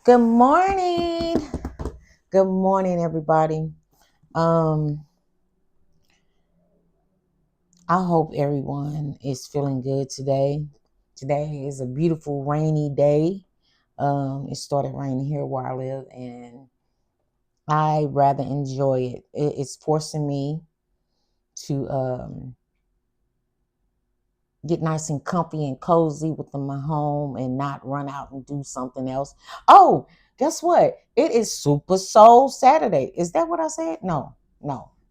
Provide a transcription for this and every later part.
Good morning. Good morning, everybody. Um, I hope everyone is feeling good today. Today is a beautiful rainy day. It started raining here where I live, and I rather enjoy it. It's forcing me to get nice and comfy and cozy within my home and not run out and do something else. Oh, guess what? It is Super Soul Saturday. Is that what I said? No,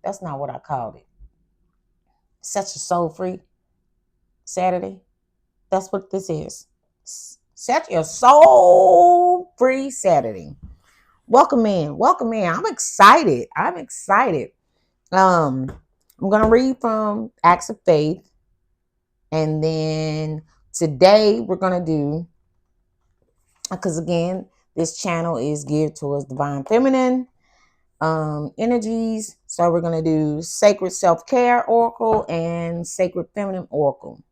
that's not what I called it. Such a soul free Saturday. That's what this is. Set your soul free Saturday. Welcome in. Welcome in. I'm excited. I'm excited. Um, I'm gonna read from Acts of Faith, and then today we're gonna do, because again, this channel is geared towards divine feminine energies. So we're gonna do sacred self-care oracle and sacred feminine oracle.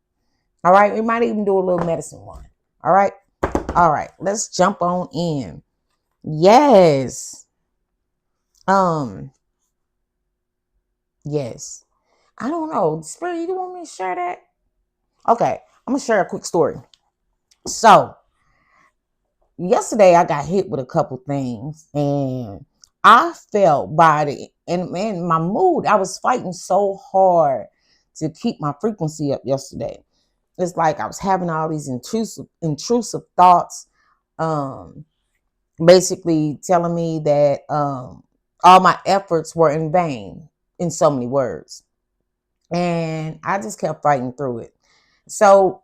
All right, we might even do a little medicine one. All right, let's jump on in. Yes. Um, yes. I don't know. Spirit, you want me to share that? Okay, I'm gonna share a quick story. So yesterday I got hit with a couple things, and I felt by the and my mood, I was fighting so hard to keep my frequency up yesterday. It's like I was having all these intrusive thoughts, um, basically telling me that all my efforts were in vain, in so many words. And I just kept fighting through it. So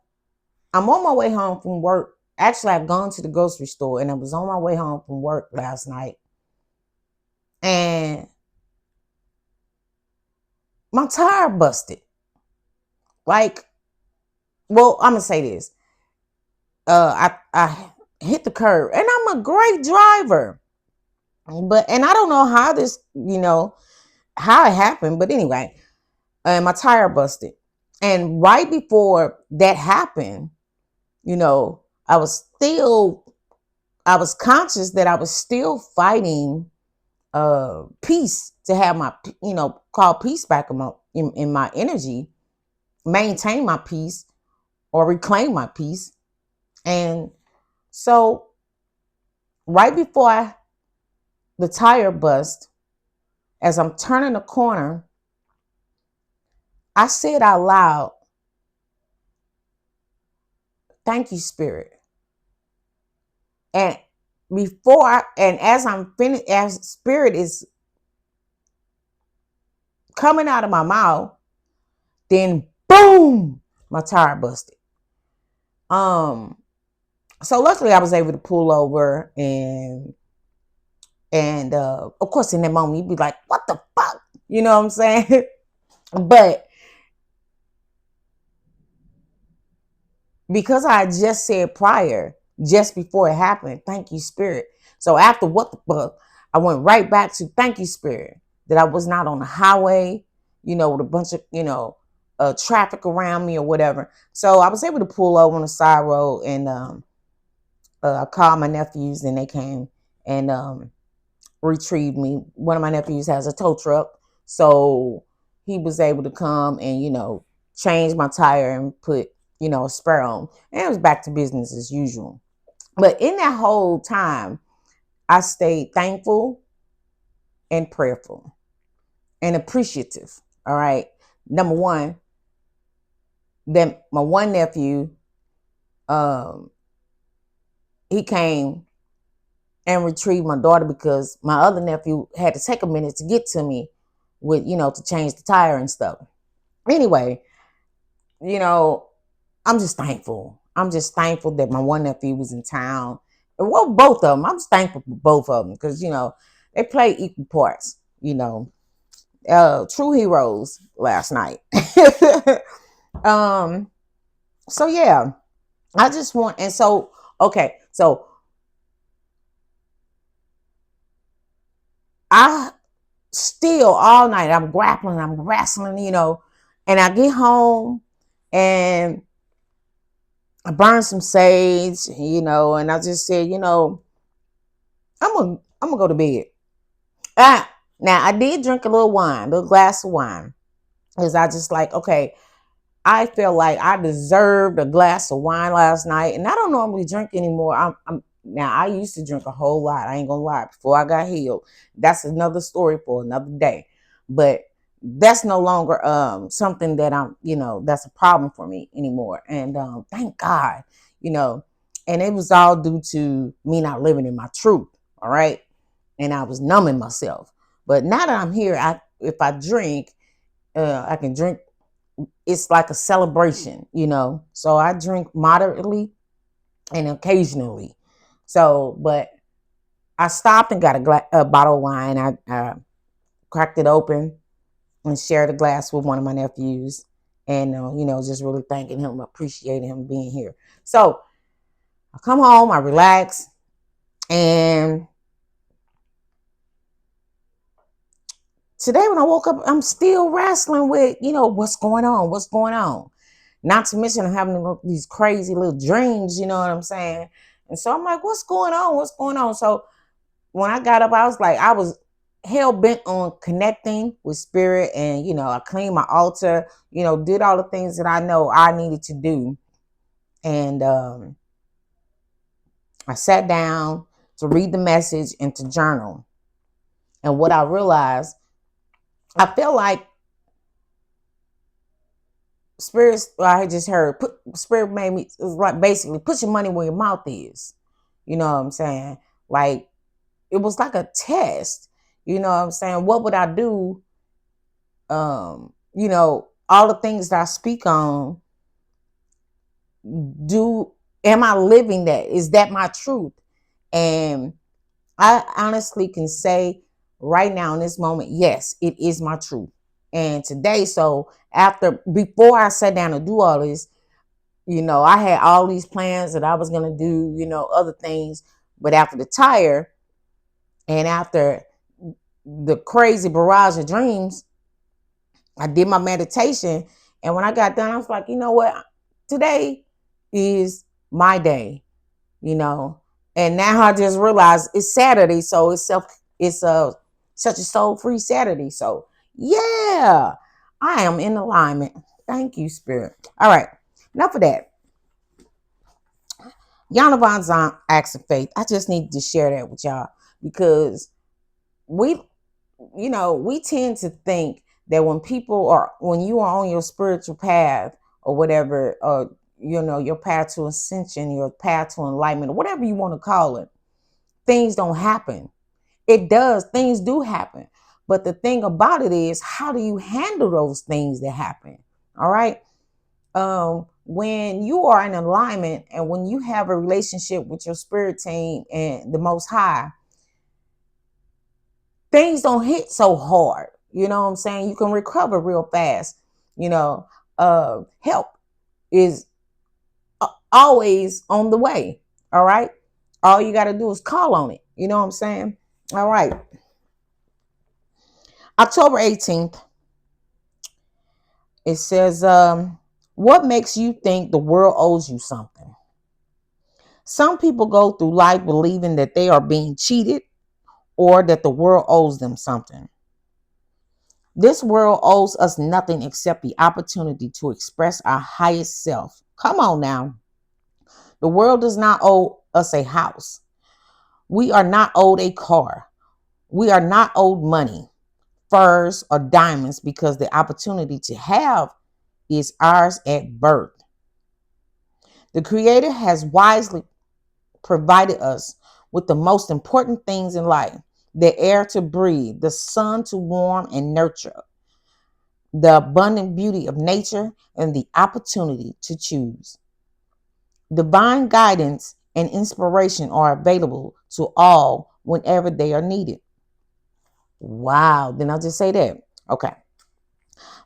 I'm on my way home from work. Actually, I've gone to the grocery store and I was on my way home from work last night. And my tire busted. Like, well, I'm gonna say this. I hit the curb, and I'm a great driver. And I don't know how this, how it happened, but anyway, and my tire busted. And right before that happened, you know, I was conscious that I was still fighting peace, to have my, call peace back in my energy, maintain my peace or reclaim my peace. And so right before the tire bust, as I'm turning the corner, I said out loud, "Thank you, Spirit." And and as I'm finished, as Spirit is coming out of my mouth, then boom, my tire busted. Um, so luckily I was able to pull over, and of course in that moment you'd be like, "What the fuck?" You know what I'm saying? But because I just said prior, just before it happened, "Thank you, Spirit." So after "what the fuck," I went right back to "Thank you, Spirit," that I was not on the highway, with a bunch of, traffic around me or whatever. So I was able to pull over on the side road, and I called my nephews, and they came and retrieved me. One of my nephews has a tow truck, so he was able to come and change my tire and put a spare on, and it was back to business as usual. But in that whole time, I stayed thankful and prayerful and appreciative. All right, number one, then my one nephew, um, he came and retrieved my daughter, because my other nephew had to take a minute to get to me with, to change the tire and stuff. Anyway, you know, I'm just thankful. I'm just thankful that my one nephew was in town. Well, both of them. I'm just thankful for both of them, because, they play equal parts, true heroes last night. um, so yeah, I just want, and so, okay, so I still all night, I'm grappling, I'm wrestling, and I get home and I burn some sage, and I just said, I'm gonna go to bed. Ah, now I did drink a little wine, a little glass of wine, because I just like, okay, I feel like I deserved a glass of wine last night, and I don't normally drink anymore. I'm now. I used to drink a whole lot. I ain't gonna lie. Before I got healed, that's another story for another day. But that's no longer something that that's a problem for me anymore. And thank God, you know. And it was all due to me not living in my truth. All right, and I was numbing myself. But now that I'm here, if I drink, I can drink. It's like a celebration, So I drink moderately and occasionally. So, but I stopped and got a bottle of wine. I cracked it open and shared a glass with one of my nephews, and just really thanking him, appreciating him being here. So I come home, I relax, and today when I woke up, I'm still wrestling with, what's going on. Not to mention I'm having these crazy little dreams, you know what I'm saying? And so I'm like, what's going on? What's going on? So when I got up, I was hell bent on connecting with spirit, and I cleaned my altar, did all the things that I know I needed to do. And I sat down to read the message and to journal. And what I realized, I feel like spirits, I had just heard, spirit made me, it was like basically put your money where your mouth is. You know what I'm saying? Like, it was like a test. You know what I'm saying? What would I do? All the things that I speak on, am I living that? Is that my truth? And I honestly can say right now in this moment, yes, it is my truth. And today, so before I sat down to do all this, I had all these plans that I was gonna do, other things. But after the tire and after the crazy barrage of dreams, I did my meditation. And when I got done, I was like, you know what? Today is my day, you know. And now I just realized it's Saturday, so it's such a soul-free Saturday. So yeah, I am in alignment. Thank you, Spirit. All right. Enough of that. Yana Von's acts of faith. I just need to share that with y'all because we we tend to think that when you are on your spiritual path or whatever, or your path to ascension, your path to enlightenment, or whatever you want to call it, things don't happen. It does. Things do happen. But the thing about it is, how do you handle those things that happen? All right. When you are in alignment and when you have a relationship with your spirit team and the Most High, things don't hit so hard. You know what I'm saying? You can recover real fast. Help is always on the way. All right. All you got to do is call on it. You know what I'm saying? All right. October 18th, it says, what makes you think the world owes you something? Some people go through life believing that they are being cheated or that the world owes them something. This world owes us nothing except the opportunity to express our highest self. Come on now. The world does not owe us a house. We are not owed a car. We are not owed money, furs, or diamonds because the opportunity to have is ours at birth. The Creator has wisely provided us with the most important things in life: the air to breathe, the sun to warm and nurture, the abundant beauty of nature, and the opportunity to choose. Divine guidance and inspiration are available to all whenever they are needed. Wow. Then I'll just say that. Okay.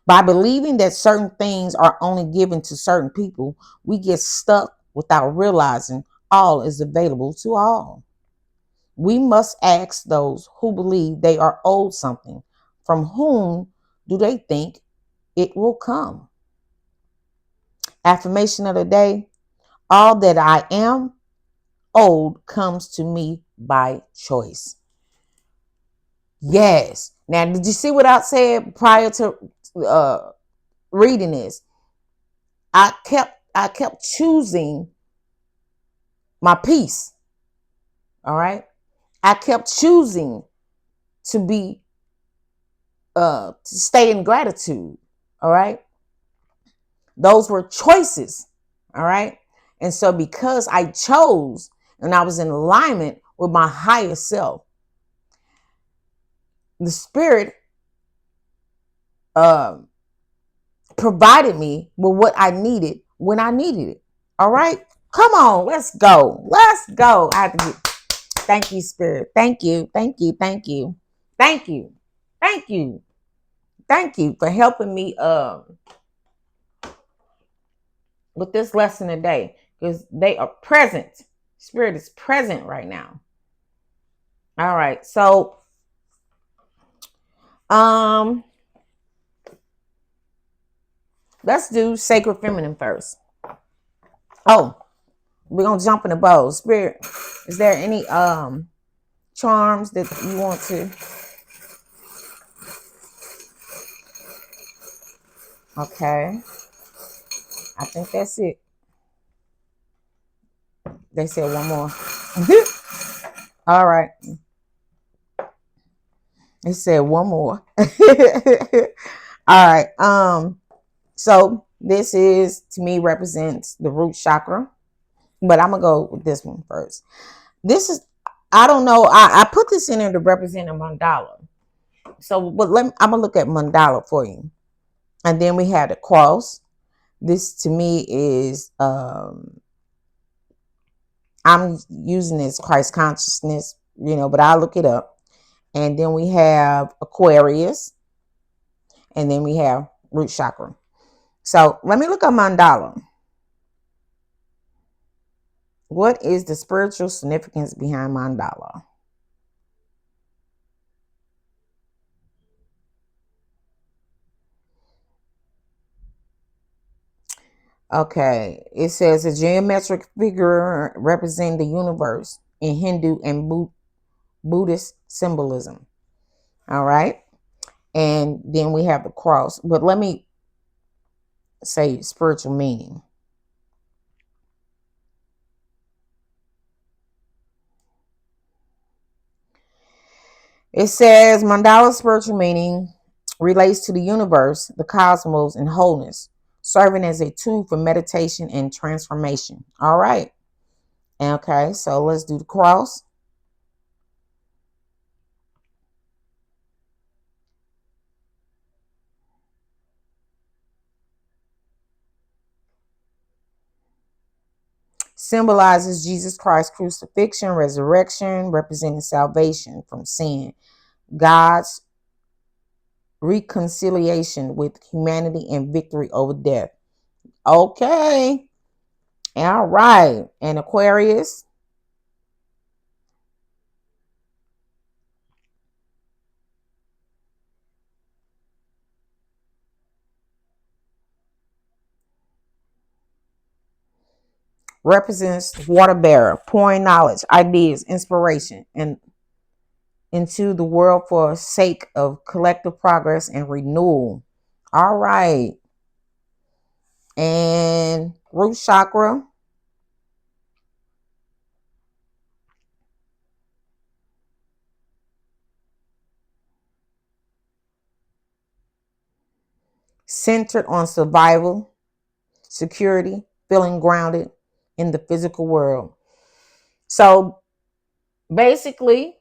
By believing that certain things are only given to certain people, we get stuck without realizing all is available to all. We must ask those who believe they are owed something, from whom do they think it will come? Affirmation of the day: all that I am, old comes to me by choice. Yes. Now, did you see what I said prior to reading this? I kept choosing my peace. All right. I kept choosing to be to stay in gratitude. All right. Those were choices. All right. And so because I chose and I was in alignment with my higher self, the spirit um provided me with what I needed when I needed it. All right. Come on, let's go. Let's go. I have to get thank you, spirit. Thank you. Thank you. Thank you. Thank you. Thank you. Thank you for helping me with this lesson today. Because they are present. Spirit is present right now. All right. So um let's do sacred feminine first. Oh, we're gonna jump in the bowl. Spirit, is there any charms that you want to? Okay, I think that's it. They said one more. All right, they said one more. All right. So this is to me represents the root chakra, but I'm gonna go with this one first. This is, I don't know. I put this in there to represent a mandala. So, but I'm gonna look at mandala for you, and then we had a cross. This to me is I'm using this Christ consciousness, but I'll look it up. And then we have Aquarius, and then we have root chakra. So let me look at mandala. What is the spiritual significance behind mandala? Okay, it says a geometric figure representing the universe in Hindu and Buddhist symbolism. All right. And then we have the cross. But let me say spiritual meaning. It says mandala spiritual meaning relates to the universe, the cosmos, and wholeness, serving as a tool for meditation and transformation. All right. Okay, so let's do the cross. Symbolizes Jesus Christ's crucifixion, resurrection, representing salvation from sin, God's reconciliation with humanity, and victory over death. Okay. All right. And Aquarius represents water bearer, pouring knowledge, ideas, inspiration, and into the world for sake of collective progress and renewal. All right. And root chakra centered on survival, security, feeling grounded in the physical world. So basically,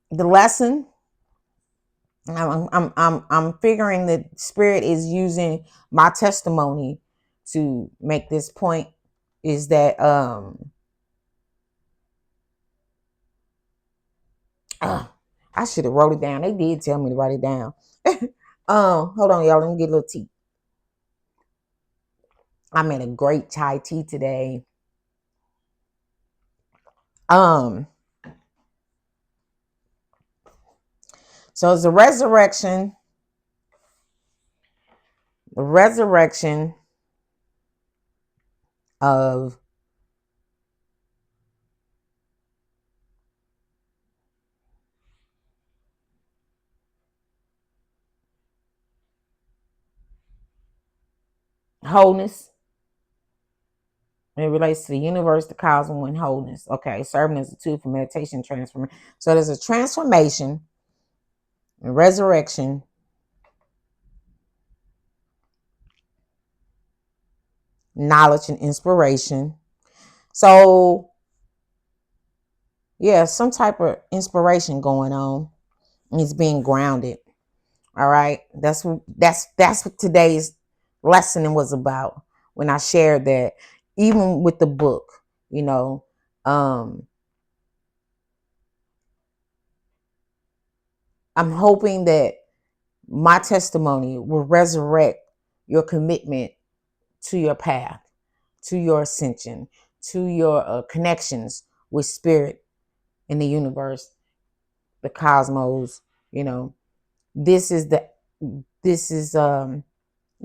the lesson I'm figuring that spirit is using my testimony to make this point is that I should have wrote it down. They did tell me to write it down. Hold on, y'all. Let me get a little tea. I made a great chai tea today. Um, so it's a resurrection. The resurrection of wholeness. It relates to the universe, the cosmos, and wholeness. Okay, serving as a tool for meditation transformation. So there's a transformation, a resurrection, knowledge, and inspiration. So yeah, some type of inspiration going on. It's being grounded. All right. That's what today's lesson was about when I shared that. Even with the book, you know, um, I'm hoping that my testimony will resurrect your commitment to your path, to your ascension, to your connections with spirit in the universe, the cosmos. You know, this is the this is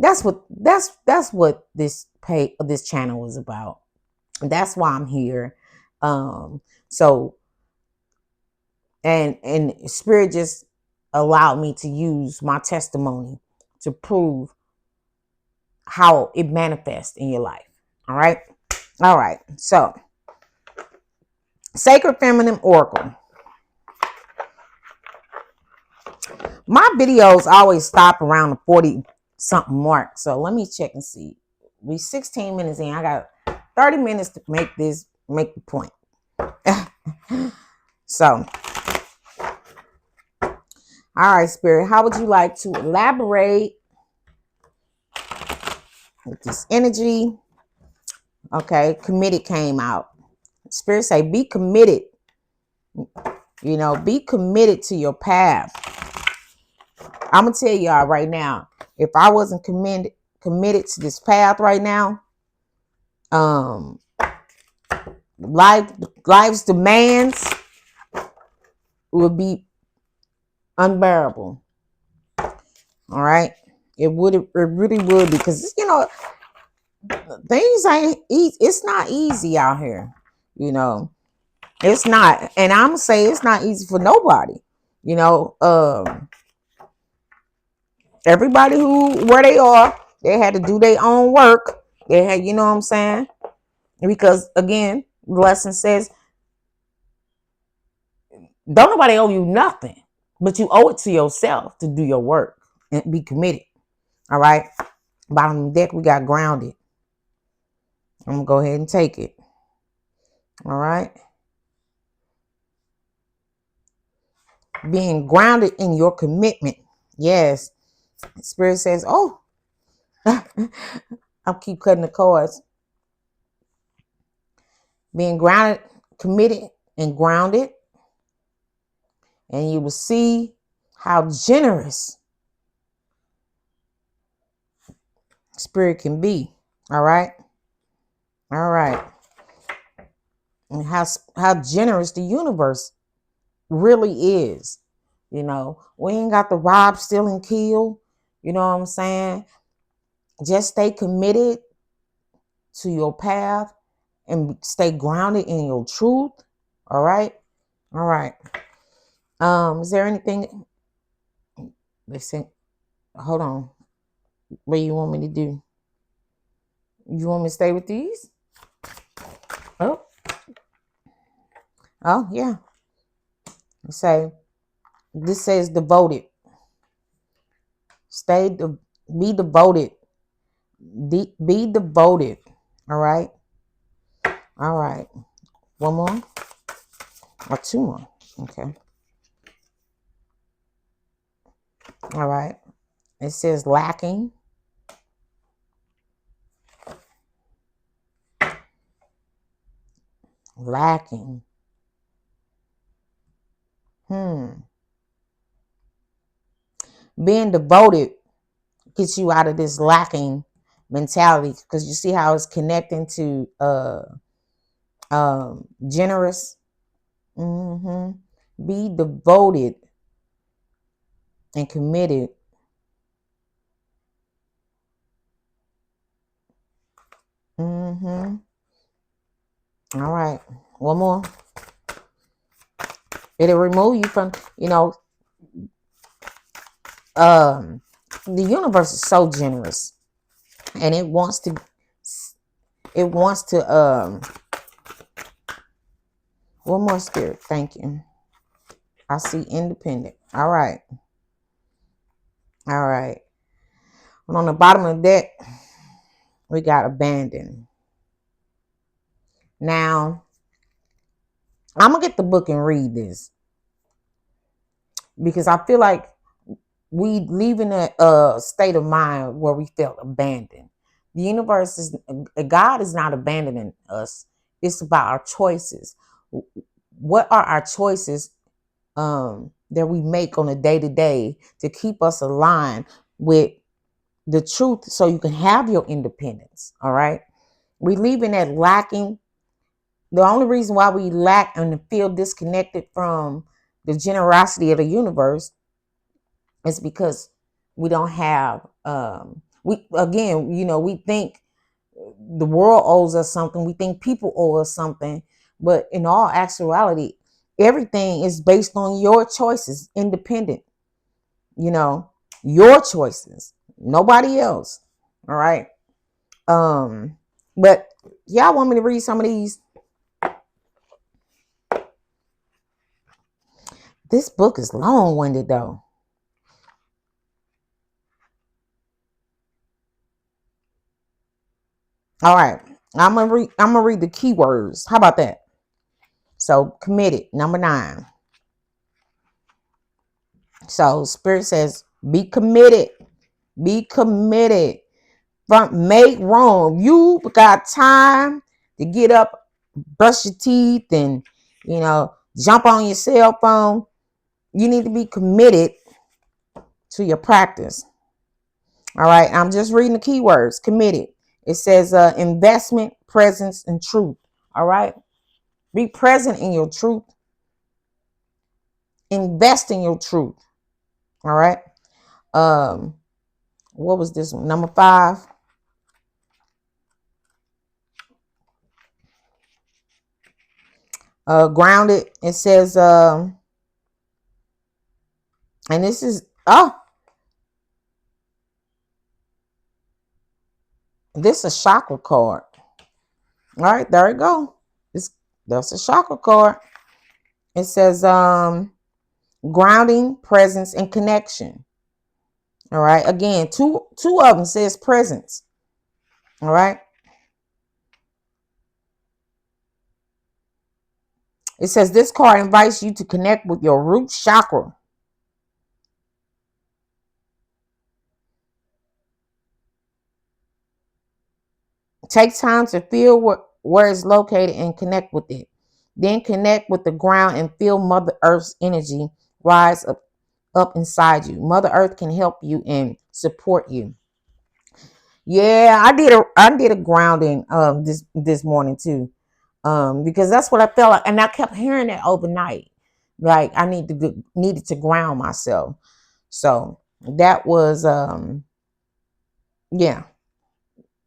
that's what this channel is about. That's why I'm here. So and spirit just allowed me to use my testimony to prove how it manifests in your life. All right, so sacred feminine oracle. My videos always stop around the 40 something mark, so let me check and see. We 16 minutes in. I got 30 minutes to make the point. So all right, spirit, how would you like to elaborate with this energy? Okay, committed came out. Spirit say be committed. Be committed to your path. I'm gonna tell y'all right now, if I wasn't committed to this path right now, um life's demands would be unbearable. All right, it really would, because things ain't easy. It's not easy out here. It's not, and I'm gonna say it's not easy for nobody. you know Everybody where they are, they had to do their own work. They had, what I'm saying, because again, the lesson says don't nobody owe you nothing, but you owe it to yourself to do your work and be committed. All right, bottom of the deck we got grounded. I'm gonna go ahead and take it. All right, being grounded in your commitment. Yes, spirit says, oh, I'll keep cutting the cards. Being grounded, committed, and grounded, and you will see how generous spirit can be. All right, all right, and how generous the universe really is. We ain't got to rob, steal, and kill. You know what I'm saying? Just stay committed to your path and stay grounded in your truth. All right, all right. Is there anything they say? Hold on. What you want me to do? You want me to stay with these? Oh, yeah. Say this says devoted. Be devoted. Be devoted. All right. All right. One more or two more. Okay. All right. It says lacking. Lacking. Being devoted gets you out of this lacking mentality, because you see how it's connecting to generous. Be devoted and committed. All right. One more. It'll remove you from, um, the universe is so generous, and it wants to one more, spirit. Thank you. I see independent. All right. All right. And on the bottom of the deck, we got abandoned. Now, I'm gonna get the book and read this because I feel like we live in a state of mind where we felt abandoned. The universe is God is not abandoning us. It's about our choices. What are our choices that we make on a day to day to keep us aligned with the truth, so you can have your independence? All right. We live in that lacking. The only reason why we lack and feel disconnected from the generosity of the universe is because we don't have we again, we think the world owes us something, we think people owe us something, but in all actuality, everything is based on your choices, independent, you know your choices, nobody else. All right. But y'all want me to read some of these? This book is long-winded though. All right. I'm gonna read the keywords. How about that? So committed, number 9. So spirit says, be committed. Be committed. From make room. You got time to get up, brush your teeth, and jump on your cell phone. You need to be committed to your practice. All right. I'm just reading the keywords. Committed. It says investment, presence, and truth. All right. Be present in your truth. Invest in your truth. All right. Um, what was this one? Number 5. Grounded. It says, and this is this is a chakra card. All right, there we go. That's a chakra card. It says grounding, presence, and connection. All right. Again, two of them says presence. All right. It says this card invites you to connect with your root chakra. Take time to feel where it's located and connect with it. Then connect with the ground and feel Mother Earth's energy rise up inside you. Mother Earth can help you and support you. Yeah, I did a grounding this morning too. Because that's what I felt like, and I kept hearing it overnight. Like I needed to ground myself. So that was yeah.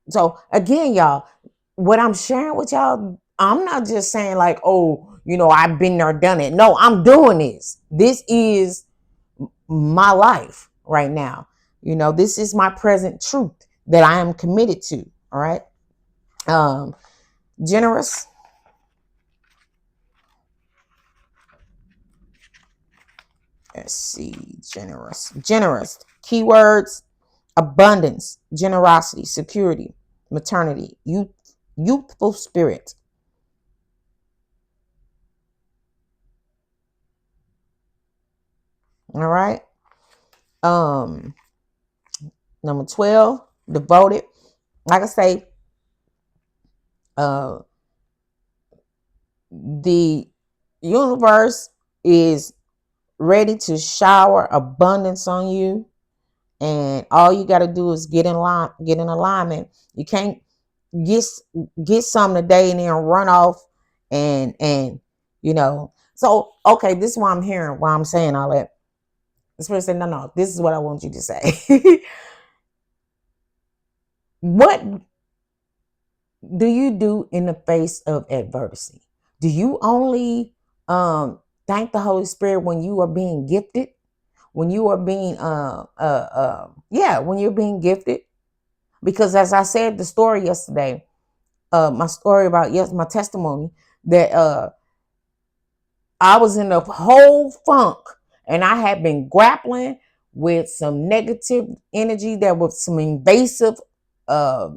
So again, y'all, what I'm sharing with y'all, I'm not just saying like, oh, I've been there, done it. No, I'm doing this. This is my life right now. This is my present truth that I am committed to. All right. Um, generous. Let's see, generous. Keywords: abundance, generosity, security, maternity, youthful spirit. All right. Um, number 12, devoted. Like I say, uh, the universe is ready to shower abundance on you, and all you got to do is get in line, get in alignment. You can't get get some today and then run off and So okay, this is why I'm hearing, why I'm saying all that. The spirit said, no, this is what I want you to say. what do you do in the face of adversity? Do you only thank the Holy Spirit when you are being gifted? When you are being yeah, when you're being gifted? Because as I said the story yesterday, my story about my testimony, that I was in a whole funk and I had been grappling with some negative energy, that was some invasive uh,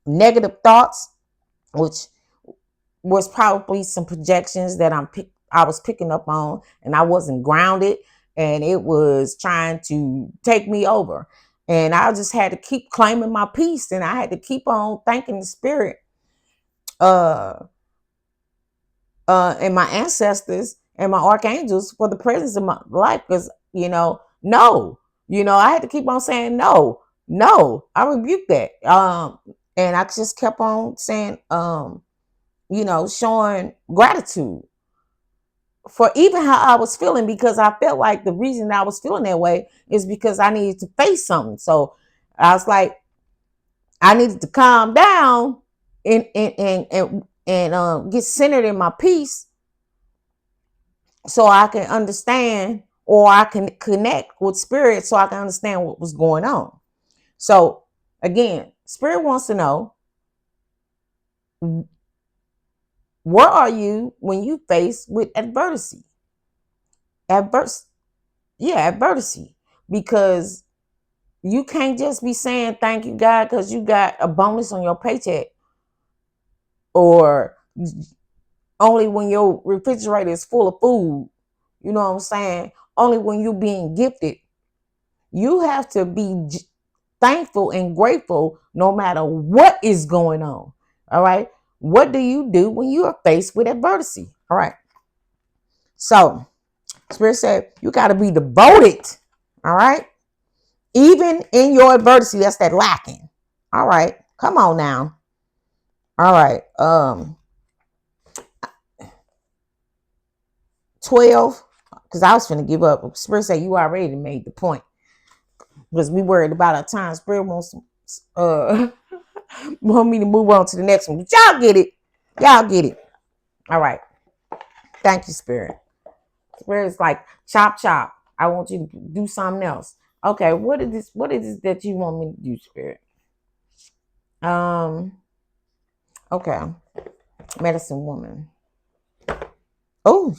negative thoughts, which was probably some projections that I was picking up on, and I wasn't grounded, and it was trying to take me over. And I just had to keep claiming my peace, and I had to keep on thanking the Spirit, uh, and my ancestors and my archangels for the presence in my life. Because no, I had to keep on saying no, no. I rebuked that, and I just kept on saying, showing gratitude for even how I was feeling, because I felt like the reason I was feeling that way is because I needed to face something. So I was like, I needed to calm down and get centered in my peace, so I can understand, or I can connect with Spirit so I can understand what was going on. So again, Spirit wants to know, where are you when you face with adversity? Adverse, yeah, adversity. Because you can't just be saying thank you, God, because you got a bonus on your paycheck, or only when your refrigerator is full of food. You know what I'm saying? Only when you're being gifted. You have to be thankful and grateful no matter what is going on. All right. What do you do when you are faced with adversity? All right. So, Spirit said you got to be devoted. All right. Even in your adversity, that's that lacking. All right. Come on now. All right. 12. Because I was finna give up. Spirit said you already made the point. Because we worried about our time. Spirit wants want me to move on to the next one. But y'all get it. Y'all get it. All right. Thank you, Spirit. Spirit is like, chop, chop. I want you to do something else. Okay, what is this? What is this that you want me to do, Spirit? Okay. Medicine woman. Oh,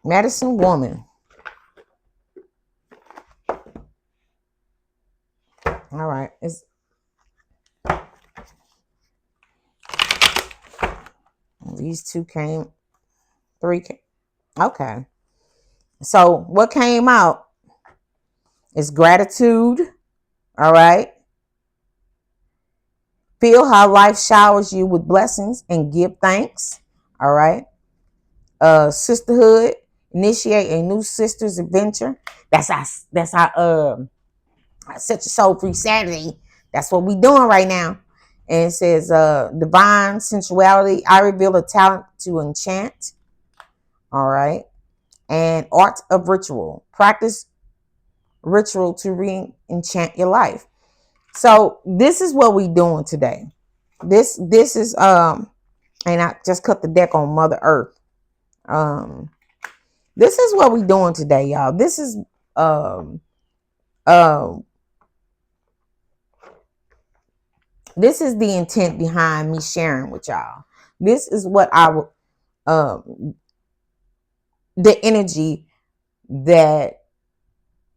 medicine woman. All right. These two came, three came. Okay. So what came out is gratitude. All right. Feel how life showers you with blessings and give thanks. All right. Sisterhood. Initiate a new sister's adventure. That's our Set Your Soul Free Saturday. That's what we doing right now. And it says divine sensuality. I reveal a talent to enchant. All right. And art of ritual. Practice ritual to re-enchant your life. So this is what we doing today. This is and I just cut the deck on Mother Earth. This is what we doing today, y'all. This is um um this is the intent behind me sharing with y'all. This is what I would the energy that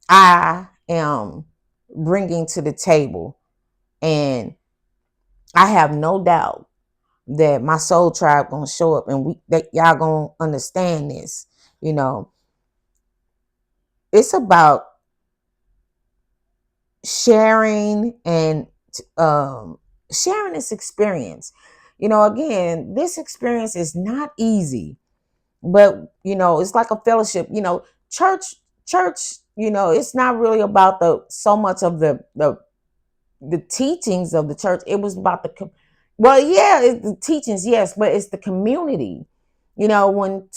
I am bringing to the table. And I have no doubt that my soul tribe gonna show up, and that y'all gonna understand this. It's about sharing and sharing this experience. Again, this experience is not easy, but it's like a fellowship. Church. It's not really about the so much of the teachings of the church. It was about well, yeah, it's the teachings, yes, but it's the community. When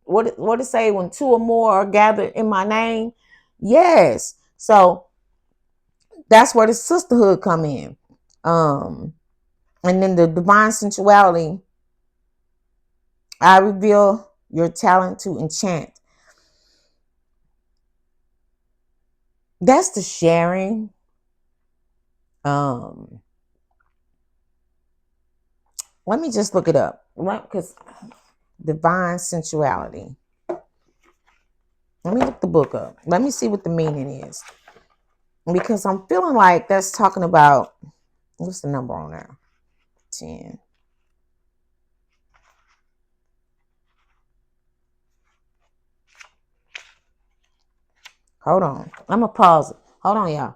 what it say, when two or more are gathered in my name. Yes. So that's where the sisterhood come in. And then the divine sensuality, I reveal your talent to enchant. That's the sharing. Um, Let me just look it up, right? Because divine sensuality. Let me look the book up. Let me see what the meaning is. Because I'm feeling like that's talking about, what's the number on there? 10. Hold on. I'm going to pause it. Hold on, y'all.